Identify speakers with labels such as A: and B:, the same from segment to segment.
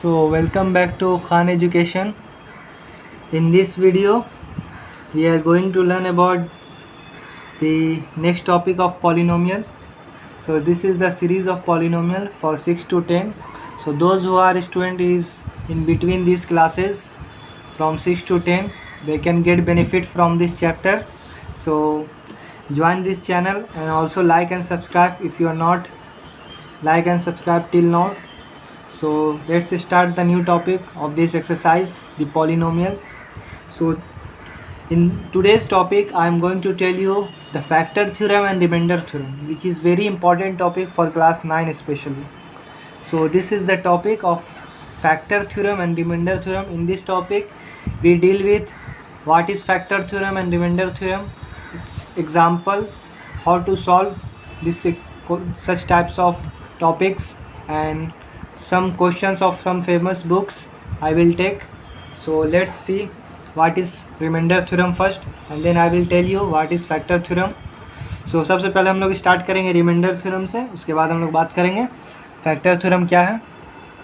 A: So welcome back to Khan Education. In this video we are going to learn about the next topic of polynomial. So this is the series of polynomial for 6 to 10. So those who are student is in between these classes from 6 to 10, they can get benefit from this chapter. So join this channel and also like and subscribe if you are not like and subscribe till now. So let's start the new topic of this exercise, the polynomial. So in today's topic I am going to tell you the factor theorem and remainder theorem, which is very important topic for class 9 especially. So this is the topic of factor theorem and remainder theorem. In this topic we deal with what is factor theorem and remainder theorem, its example, how to solve this such types of topics, and some questions of some famous books I will take. So let's see what is remainder theorem first and then I will tell you what is factor theorem. So सबसे पहले हम लोग start करेंगे reminder theorem से, उसके बाद हम लोग बात करेंगे फैक्टर थ्योरम क्या है,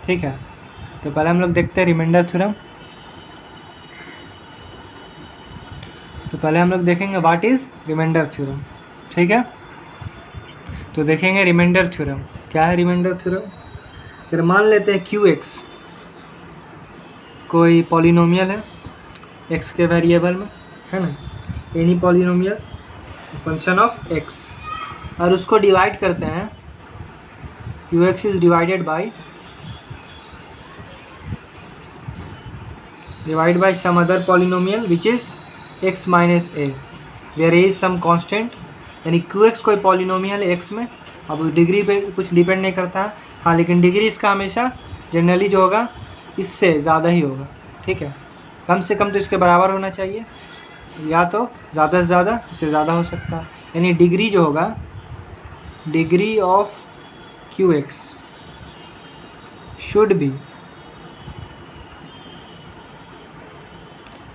A: ठीक है। तो पहले हम लोग देखते हैं रिमाइंडर थ्योरम। तो पहले हम लोग देखेंगे व्हाट इज़ रिमाइंडर थ्योरम, ठीक है। तो देखेंगे रिमाइंडर थ्योरम क्या है। रिमाइंडर थ्योरम, अगर मान लेते हैं क्यू एक्स कोई पॉलिनोमियल है एक्स के वेरिएबल में, है ना, any polynomial function of X, और उसको डिवाइड करते हैं, Q x is divided by some other polynomial which is X minus A, where A is some constant, यानी क्यू एक्स कोई पॉलिनोमियल है एक्स में। अब उस डिग्री पे कुछ डिपेंड नहीं करता है, हाँ, लेकिन डिग्री इसका हमेशा जनरली जो होगा इससे ज़्यादा ही होगा, ठीक है। कम से कम तो इसके बराबर होना चाहिए, या तो ज़्यादा से ज़्यादा इससे ज़्यादा हो सकता है। यानी डिग्री जो होगा, degree of Q x should be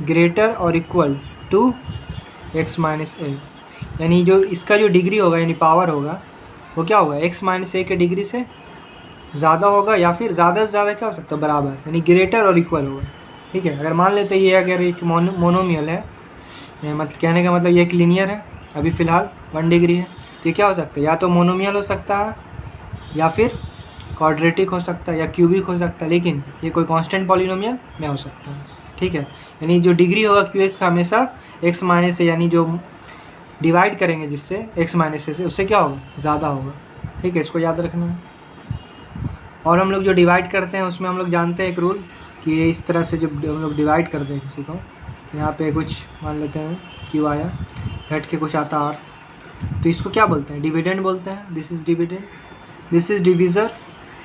A: greater और इक्वल टू एक्स माइनस ए, यानी जो इसका जो डिग्री होगा यानी पावर होगा वो क्या होगा, एक्स माइनस ए के डिग्री से ज़्यादा होगा, या फिर ज़्यादा से ज़्यादा क्या हो सकता है, बराबर, यानी ग्रेटर और इक्वल होगा, ठीक है। अगर मान लेते ये अगर एक मोनोमियल है, मतलब कहने का मतलब ये एक लीनियर है, अभी फ़िलहाल 1 डिग्री है, तो ये क्या हो सकता है, या तो मोनोमियल हो सकता है या फिर क्वाड्रेटिक हो सकता है या क्यूबिक हो सकता है, लेकिन ये कोई कांस्टेंट पॉलिनोमियल नहीं हो सकता है, ठीक है। यानी जो डिग्री होगा क्यू एक्स का हमेशा एक्स माइनस ए, यानी जो डिवाइड करेंगे जिससे एक्स माइनस ए से, उससे क्या होगा, ज़्यादा होगा, ठीक है। इसको याद रखना है। और हम लोग जो डिवाइड करते हैं उसमें हम लोग जानते हैं एक रूल कि ये इस तरह से जब हम लोग डिवाइड करते हैं किसी को, तो यहाँ पे कुछ मान लेते हैं क्यू आया, घट के कुछ आता आर, तो इसको क्या बोलते हैं, डिविडेंड बोलते हैं। This is dividend, this is divisor,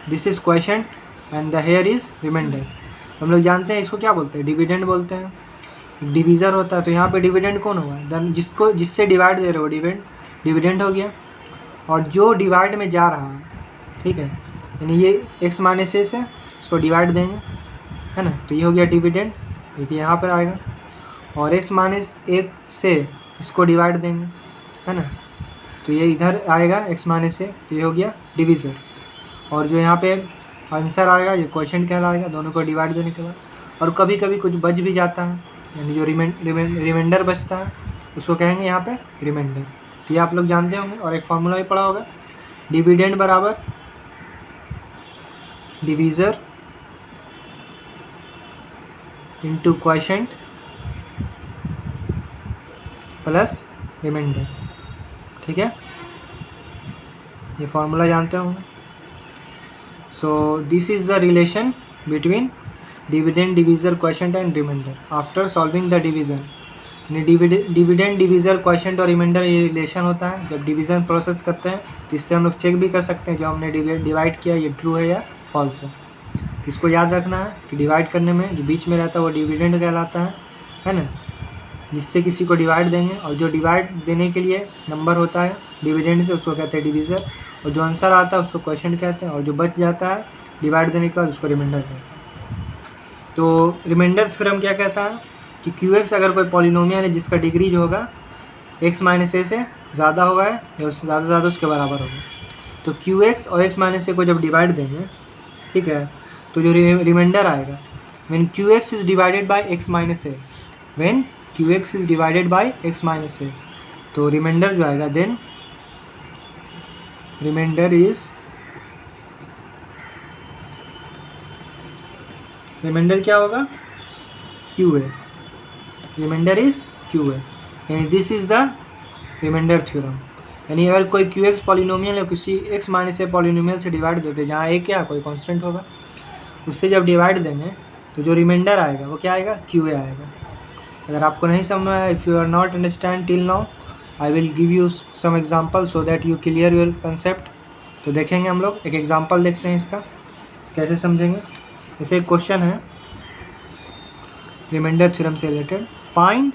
A: this is quotient and the here is remainder. हम लोग जानते हैं इसको क्या बोलते हैं, डिविडेंड बोलते हैं। डिवीज़र होता है तो यहाँ पे डिविडेंड कौन होगा, देन जिससे डिवाइड दे रहे हो डिविडेंड हो गया, और जो डिवाइड में जा रहा है, ठीक है, यानी ये एक्स माइनस ए से इसको डिवाइड देंगे, है ना, तो ये हो गया डिविडेंड, देखिए यहाँ पर आएगा, और एक्स माइनस ए से इसको डिवाइड देंगे, है ना, तो ये इधर आएगा एक्स माइनस ए, तो ये हो गया डिवीज़र, और जो यहाँ पे आंसर आएगा ये क्वोशिएंट कहलाएगा, दोनों को डिवाइड देने के बाद। और कभी कभी कुछ बच भी जाता है, यानी जो रिमाइंडर बचता है उसको कहेंगे यहाँ पे रिमाइंडर। तो ये आप लोग जानते होंगे, और एक फार्मूला भी पढ़ा होगा, डिविडेंड बराबर divisor into quotient plus remainder, ठीक है, ये फार्मूला जानते होंगे। So this is the relation between dividend, divisor, quotient and remainder after solving the division. यानी डिविडेंड, डिवीज़र, क्वोशिएंट और रिमाइंडर ये रिलेशन होता है जब डिवीज़न प्रोसेस करते हैं, तो इससे हम लोग चेक भी कर सकते हैं जो हमने डिवाइड किया ये ट्रू है या फॉल्स है। इसको याद रखना है कि डिवाइड करने में जो बीच में रहता है वो डिविडेंड कहलाता है ना, जिससे किसी को डिवाइड देंगे, और जो डिवाइड देने के लिए नंबर होता है डिविडेंड से उसको कहते हैं डिवीज़र, और जो आंसर आता है उसको क्वोशिएंट कहते हैं, और जो बच जाता है डिवाइड देने के बाद उसको रिमाइंडर कहते हैं। तो रिमाइंडर थ्योरम क्या कहता है कि क्यू एक्स अगर कोई पॉलिनोमियल है जिसका डिग्री जो होगा एक्स माइनस ए से ज़्यादा होगा या ज़्यादा से ज़्यादा उसके बराबर होगा, तो क्यू एक्स और एक्स माइनस ए को जब डिवाइड देंगे, ठीक है, तो जो रिमाइंडर आएगा when q x is divided by x minus a, when q x is divided by x minus a, तो रिमाइंडर जो आएगा देन रिमाइंडर क्या होगा q a, remainder is q a, यानी this is the remainder theorem. यानी अगर कोई q x polynomial या किसी एक्स माइनस ए पॉलिनोमियल से डिवाइड देते जहाँ ए क्या कोई कांस्टेंट होगा, उससे जब डिवाइड देंगे तो जो रिमाइंडर आएगा वो क्या आएगा क्यू ए आएगा। अगर आपको नहीं समझ में आया, if you are not understand till now, I will give you some example so that you clear your concept. तो देखेंगे हम लोग एक एग्जांपल देखते हैं इसका कैसे समझेंगे। जैसे एक क्वेश्चन है रिमाइंडर थ्योरम से रिलेटेड, फाइंड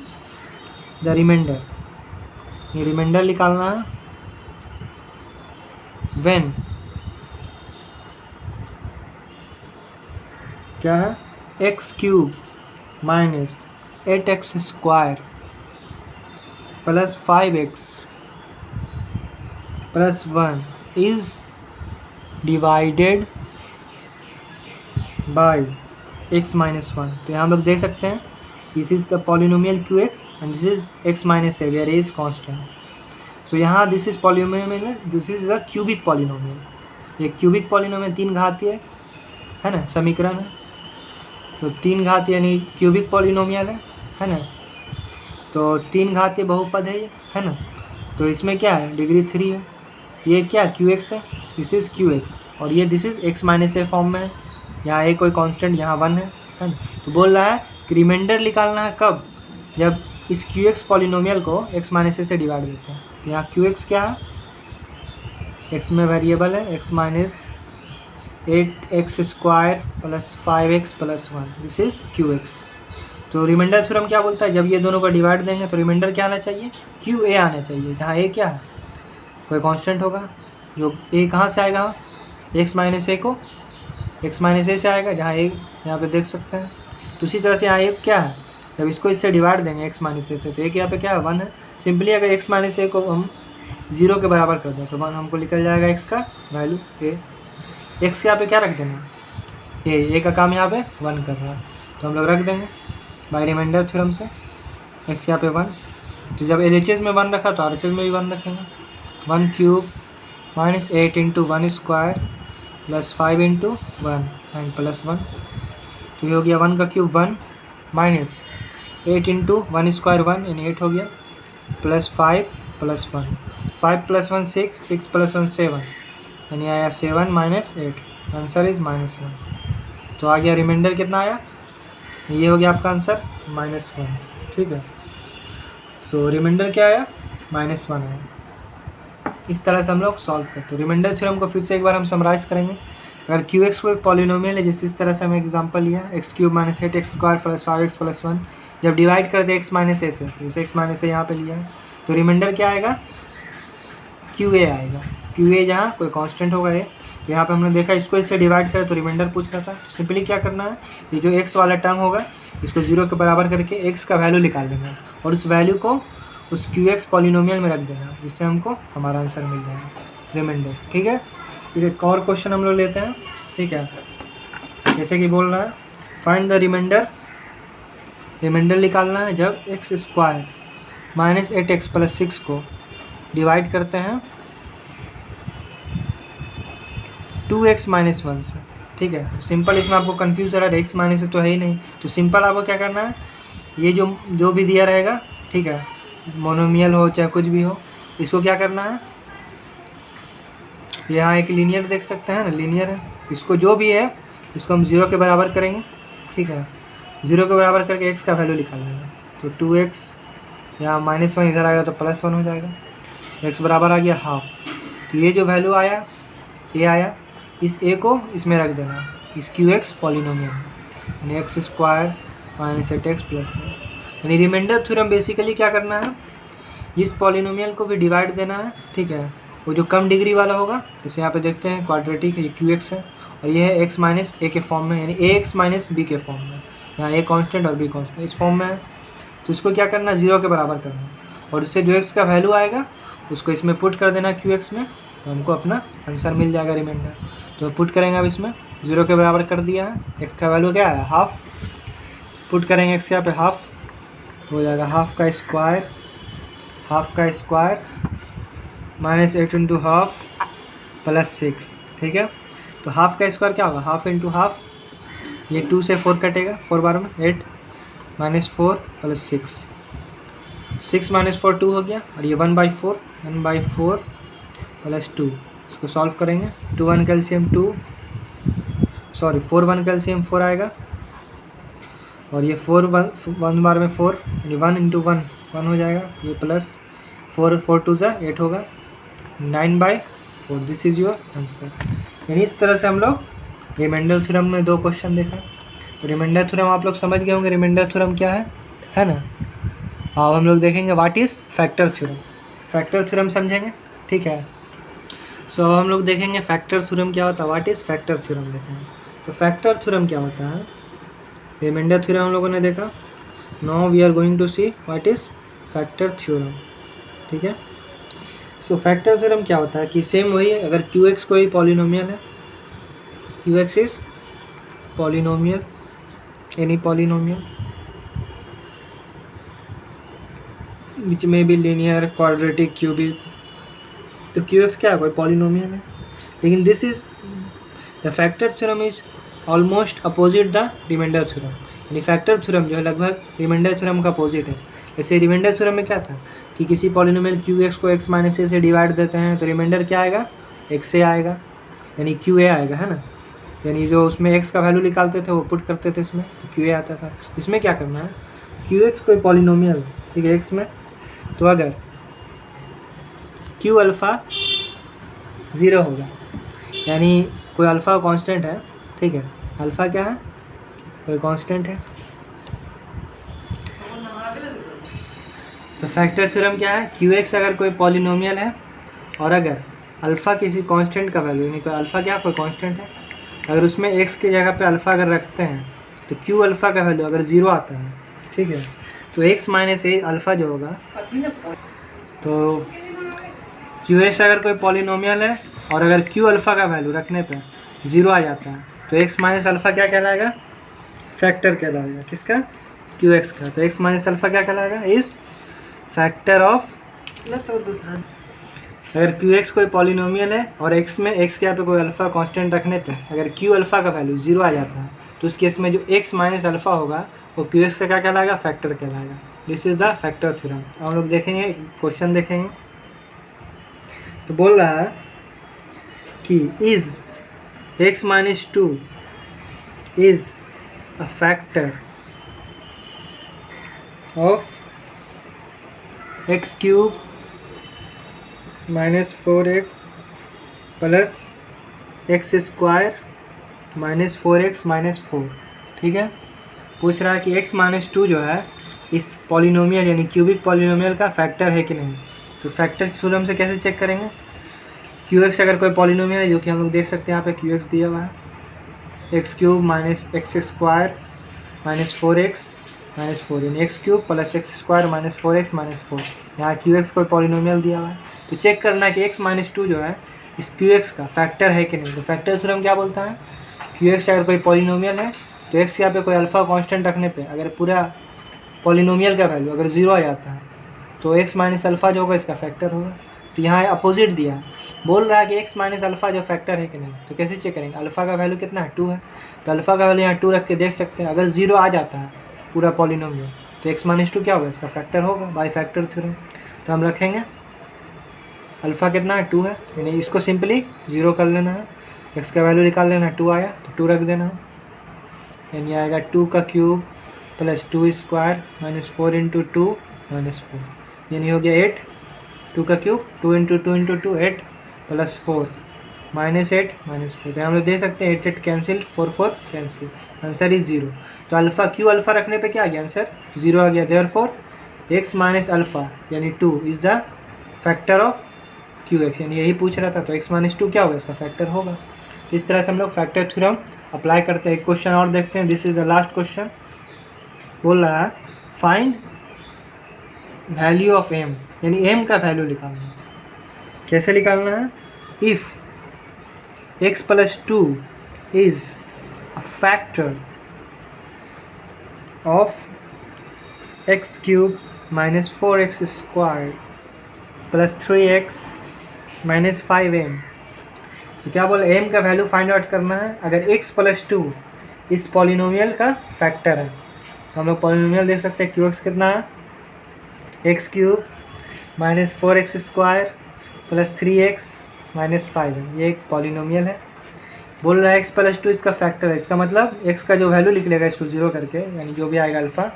A: द रिमाइंडर, ये रिमाइंडर निकालना है व्हेन क्या है X cube minus 8x square plus 5x plus 1 is divided by x minus 1। तो यहाँ हम लोग देख सकते हैं this is the polynomial Q X and this is x minus A where A is constant. तो यहाँ this is polynomial, this is the cubic polynomial, ये क्यूबिक पॉलिनोमियल 3 घातीय है ना समीकरण है, तो 3 घात यानी क्यूबिक पॉलिनोमियल है ना, तो 3 घातीय बहुपद है ये, है ना। तो इसमें क्या है डिग्री 3 है, ये क्या क्यू एक्स है, दिस इज क्यू एक्स, और ये this is x minus A form में है, यहाँ ए कोई कांस्टेंट यहाँ 1 है ना। तो बोल रहा है कि रिमाइंडर निकालना है कब, जब इस क्यू एक्स पॉलिनोमियल को एक्स माइनस ए से डिवाइड देते हैं। तो यहाँ क्यू एक्स क्या है, एक्स में वेरिएबल है x minus 8x square plus 5x plus 1, this is Q x. तो रिमाइंडर थ्योरम क्या बोलता है, जब ये दोनों को डिवाइड देंगे तो रिमाइंडर क्या आना चाहिए क्यू ए आना चाहिए, जहाँ ए क्या है कोई कांस्टेंट होगा, जो ए कहाँ से आएगा एक्स माइनस ए को एक्स माइनस ए से आएगा, जहाँ ए यहाँ पे देख सकते हैं। तो उसी तरह से यहाँ ए क्या है, जब इसको इससे डिवाइड देंगे एक्स माइनस ए से, तो एक यहाँ पे क्या है 1 है। सिंपली अगर एक्स माइनस ए को हम 0 के बराबर कर दें तो 1 हमको निकल जाएगा एक्स का वैल्यू ए, एक्स यहाँ पे क्या रख देना ए का काम यहाँ पे 1 कर रहा है, तो हम लोग रख देंगे बाय रिमाइंडर थ्योरम से एक्स यहाँ पे 1। तो जब LHS में 1 रखा तो RHS में भी 1 रखेंगे, 1 cube minus 8 into 1 square plus 5 into 1 and plus 1। तो ये हो गया 1 का क्यूब 1 माइनस 8 इंटू 1 स्क्वायर 1 यानी 8 हो गया, प्लस 5 प्लस 1, 5 प्लस 1 6, 6 प्लस 1 7 यानी आया 7 माइनस 8, आंसर इज -1। तो आ गया रिमाइंडर कितना आया, ये हो गया आपका आंसर -1, ठीक है। सो रिमाइंडर क्या आया -1 आया। इस तरह से हम लोग सॉल्व करते हैं। रिमाइंडर थ्योरम को फिर से एक बार हम समराइज़ करेंगे। अगर क्यू एक्स कोई पॉलिनोमियल है, जैसे इस तरह से हमें एग्जांपल लिया x cube minus 8x square plus 5x plus 1, जब डिवाइड करते एक्स माइनस ए से, तो जैसे एक्स माइनस ए यहाँ पे लिया है, तो रिमाइंडर क्या आएगा क्यू ए आएगा, क्यू ए जहाँ कोई कांस्टेंट होगा ए। तो यहाँ पे हमने देखा इसको इससे डिवाइड करें तो रिमाइंडर पूछ रहा था, तो सिंपली क्या करना है, ये जो एक्स वाला टर्म होगा इसको 0 के बराबर करके एक्स का वैल्यू निकाल देना और उस वैल्यू को उस क्यू एक्स पॉलिनोमियल में रख देना, जिससे हमको हमारा आंसर मिल जाएगा रिमाइंडर, ठीक है। फिर एक और क्वेश्चन हम लोग लेते हैं, ठीक है। जैसे कि बोल रहा है फाइंड द रिमाइंडर, रिमाइंडर निकालना है जब x square minus 8x plus 6 को डिवाइड करते हैं 2x माइनस 1 से, ठीक है। तो सिंपल इसमें आपको कंफ्यूज हो रहा है, एक्स माइनस तो है ही नहीं, तो सिंपल आपको क्या करना है, ये जो भी दिया रहेगा, ठीक है, मोनोमियल हो चाहे कुछ भी हो, इसको क्या करना है, यहाँ एक लीनियर देख सकते हैं ना, लीनियर है, इसको जो भी है इसको हम 0 के बराबर करेंगे, ठीक है। 0 के बराबर करके x का वैल्यू निकाल लेंगे, तो 2x यहाँ -1 इधर आएगा तो +1 हो जाएगा, x बराबर आ गया हाफ। तो ये जो वैल्यू आया ये आया, इस a को इसमें रख देना इस क्यू एक्स पॉलिनोमियल में, यानी x square minus 8x plus, यानी रिमाइंडर थ्योरम बेसिकली क्या करना है, जिस पॉलिनोमियल को भी डिवाइड देना है, ठीक है, वो जो कम डिग्री वाला होगा, जैसे यहाँ पे देखते हैं क्वाड्रेटिक है, ये क्यू एक्स है और ये है x माइनस ए के फॉर्म में, यानी ax माइनस बी के फॉर्म में, यहाँ a कांस्टेंट और b कांस्टेंट इस फॉर्म में है। तो इसको क्या करना है 0 के बराबर करना है और इससे जो x का वैल्यू आएगा उसको इसमें पुट कर देना क्यू एक्स में, तो हमको अपना आंसर मिल जाएगा रिमाइंडर। तो पुट करेंगे अब इसमें 0 के बराबर कर दिया है, x का वैल्यू क्या है हाफ, पुट करेंगे x यहाँ पे हाफ हो जाएगा, हाफ का square minus 8 into half plus 6, ठीक है। तो हाफ का स्क्वायर क्या होगा, हाफ इंटू हाफ, ये 2 से 4 कटेगा, 4 बार में 8 माइनस 4 प्लस 6 माइनस 4 2 हो गया, और ये 1/4 प्लस 2, इसको सॉल्व करेंगे, 2 1 कैल्शियम 4 1 कैल्शियम 4 आएगा, और ये 4 1 बार में 4, यानी 1 इंटू 1 1 हो जाएगा, ये प्लस 4 4 2 जा 8 होगा, 9/4, दिस इज़ योर आंसर। यानी इस तरह से हम लोग रिमाइंडर थ्योरम में 2 क्वेश्चन देखा। तो रिमाइंडर थ्योरम आप लोग समझ गए होंगे, रिमाइंडर थ्योरम क्या है ना। अब हम लोग देखेंगे what is factor theorem, factor theorem समझेंगे, ठीक है। सो अब हम लोग देखेंगे फैक्टर थ्योरम क्या होता है, व्हाट इज़ फैक्टर थ्योरम देखेंगे। तो फैक्टर थ्योरम क्या होता है, रिमाइंडर थ्योरम हम लोगों ने देखा, now we are going to see what is factor theorem, ठीक है। सो फैक्टर थ्योरम क्या होता है कि सेम वही है, अगर QX कोई पॉलिनोमियल है, QX is polynomial, any polynomial which may be linear quadratic cubic, तो QX क्या है, कोई पॉलिनोमियल है। लेकिन this is the factor theorem is almost opposite the remainder theorem, यानी फैक्टर थ्योरम जो है लगभग रिमाइंडर थ्योरम का अपोजिट है। जैसे रिमाइंडर थ्योरम में क्या था कि किसी पॉलिनोमियल QX को x माइनस ए से डिवाइड देते हैं, तो रिमाइंडर क्या आएगा, x a आएगा, यानी QA आएगा, है ना। यानी जो उसमें x का वैल्यू निकालते थे वो पुट करते थे इसमें, QA आता था। इसमें क्या करना है, QX कोई पॉलिनोमियल, ठीक है, x में, तो अगर Q अल्फ़ा 0 होगा, यानी कोई अल्फ़ा कांस्टेंट है, ठीक है, अल्फ़ा क्या है, कोई कांस्टेंट है। तो फैक्टर थ्योरम क्या है, QX अगर कोई पॉलिनोमियल है और अगर अल्फ़ा किसी कांस्टेंट का वैल्यू, यानी कोई अल्फ़ा क्या कोई कांस्टेंट है, अगर उसमें x की जगह पे अल्फ़ा अगर रखते हैं तो Q अल्फ़ा का वैल्यू अगर 0 आता है, ठीक है, तो x माइनस ए अल्फ़ा जो होगा, तो QX अगर कोई पॉलिनोमियल है और अगर Q अल्फ़ा का वैल्यू रखने पे 0 आ जाता है, तो x माइनस अल्फ़ा क्या कहलाएगा, फैक्टर कहलाएगा, किसका, QX का। तो x माइनस अल्फ़ा क्या कहलाएगा, इस फैक्टर ऑफ, तो दूसरा, अगर QX कोई पॉलिनोमियल है और x में x के यहाँ पे कोई अल्फ़ा कांस्टेंट रखने पे अगर Q अल्फ़ा का वैल्यू 0 आ जाता है, तो उस केस में जो x माइनस अल्फ़ा होगा वो QX का क्या कहलाएगा, फैक्टर कहलाएगा। This is the factor theorem. हम लोग देखेंगे, क्वेश्चन देखेंगे, तो बोल रहा है कि is x minus 2 is a factor of x cube minus 4x plus x square minus 4x minus 4, ठीक है। पूछ रहा है कि x माइनस 2 जो है इस पॉलिनोमियल यानी क्यूबिक पॉलिनोमियल का फैक्टर है कि नहीं। तो फैक्टर थ्योरम से कैसे चेक करेंगे, QX अगर कोई पॉलिनोमियल है, जो कि हम लोग देख सकते हैं यहाँ पे QX दिया हुआ है, X cube minus x square minus 4x minus 4, यानी x cube plus x square minus 4x minus 4, यहाँ QX कोई पॉलिनोमियल दिया हुआ है। तो चेक करना है कि x माइनस 2 जो है इस QX का फैक्टर है कि नहीं। तो फैक्टर थ्योरम क्या बोलता है, QX अगर कोई पॉलिनोमियल है तो x यहाँ पे कोई अल्फ़ा कांस्टेंट रखने पे अगर पूरा पॉलिनोमियल का वैल्यू अगर 0 आ जाता है तो x माइनस अल्फ़ा जो होगा इसका फैक्टर होगा। तो यहाँ अपोजिट दिया है, बोल रहा है कि x माइनस अल्फ़ा जो फैक्टर है कि नहीं। तो कैसे चेक करेंगे, अल्फ़ा का वैल्यू कितना है, 2 है, तो अल्फ़ा का वैल्यू यहाँ 2 रख के देख सकते हैं, अगर 0 आ जाता है पूरा पॉलिनोमियल तो x माइनस 2 क्या होगा, इसका फैक्टर होगा बाय फैक्टर थ्योरम। तो हम रखेंगे अल्फ़ा कितना है, 2 है, यानी इसको सिंपली 0 कर लेना है, x का वैल्यू निकाल लेना है, 2 आया तो 2 रख देना है, यानी आएगा 2 का cube plus 2 square minus 4 into 2 minus 4, यानी हो गया 8, 2 का cube 2 into 2 8 plus 4 minus 8 minus 4, तो हम लोग दे सकते हैं 8 8 कैंसिल, 4 4 कैंसिल, आंसर इज 0। तो अल्फ़ा क्यू अल्फ़ा रखने पे क्या आ गया, आंसर 0 आ गया। देयरफॉर x माइनस अल्फ़ा यानी 2 is the factor of QX, यानी यही पूछ रहा था, तो x माइनस 2 क्या होगा, इसका फैक्टर होगा। तो इस तरह से हम लोग फैक्टर थ्योरम अप्लाई करते हैं। एक क्वेश्चन और देखते हैं, this is the last question. बोल रहा है फाइंड वैल्यू ऑफ m, यानी m का वैल्यू निकालना है। कैसे निकालना है, if x plus 2 is a factor of x cube minus 4x square plus 3x minus 5m। तो क्या बोला, m का वैल्यू फाइंड आउट करना है अगर x प्लस 2 इस पॉलिनोमियल का फैक्टर है। तो हम लोग पॉलिनोमियल देख सकते हैं qx कितना है, x cube minus 4x square plus 3x minus 5m। ये एक पॉलिनोमियल है। बोल रहा है x प्लस 2 इसका फैक्टर है, इसका मतलब x का जो वैल्यू लिख लेगा इसको 0 करके, यानी जो भी आएगा अल्फ़ा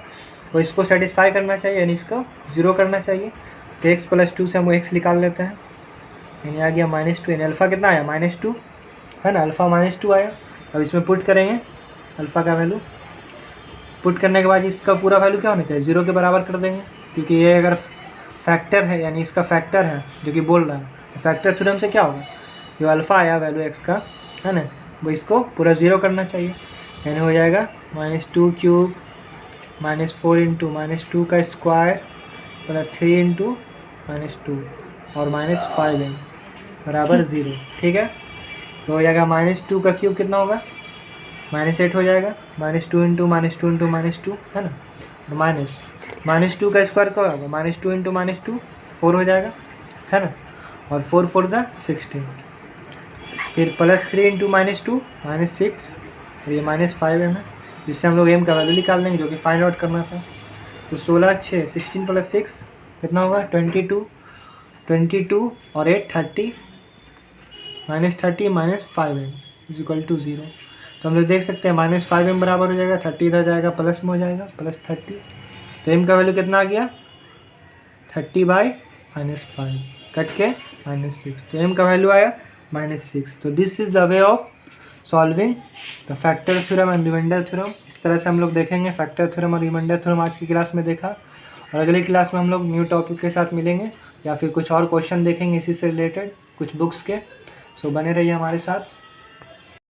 A: वो इसको सेटिस्फाई करना चाहिए, यानी इसको 0 करना चाहिए। तो x प्लस 2 से हम x निकाल लेते हैं, यानी आ गया -2, यानी अल्फ़ा कितना आया -2 है ना, अल्फ़ा -2 आया। अब इसमें पुट करेंगे अल्फ़ा का वैल्यू, पुट करने के बाद इसका पूरा वैल्यू क्या होना चाहिए, 0 के बराबर कर देंगे, क्योंकि ये अगर फैक्टर है यानी इसका फैक्टर है जो कि बोल रहा है। फैक्टर थ्योरम से क्या होगा, जो अल्फ़ा आया वैल्यू x का है ना, वो इसको पूरा 0 करना चाहिए, यानी हो जाएगा -2 क्यूब माइनस 4 इंटू -2 का स्क्वायर प्लस 3 इंटू -2 और -5m बराबर 0। ठीक है, तो हो जाएगा -2 का क्यूब कितना होगा, -8 हो जाएगा, -2 इंटू -2 है ना, -2 का स्क्वायर क्या होगा, -2 इंटू -2 4 हो जाएगा है ना, और 4 4 ज़ा 16, फिर प्लस 3 इंटू -2 -6 और ये -5m है, जिससे हम लोग m का वैल्यू निकाल लेंगे जो कि फाइंड आउट करना था। तो 16 6 16 प्लस 6 कितना होगा 22 और 8 30 -30 -5m इज इक्वल टू 0। तो हम लोग देख सकते हैं -5m बराबर हो जाएगा, 30 इधर जाएगा प्लस में हो जाएगा +30। तो m का वैल्यू कितना आ गया 30/-5 कट के -6, तो m का वैल्यू आया -6। तो this is the way of solving the factor theorem and remainder theorem. इस तरह से हम लोग देखेंगे फैक्टर थ्योरम और रिमाइंडर थ्योरम आज की क्लास में देखा, और अगली क्लास में हम लोग न्यू टॉपिक के साथ मिलेंगे या फिर कुछ और क्वेश्चन देखेंगे इसी से रिलेटेड कुछ बुक्स के। सो बने रहिए हमारे साथ।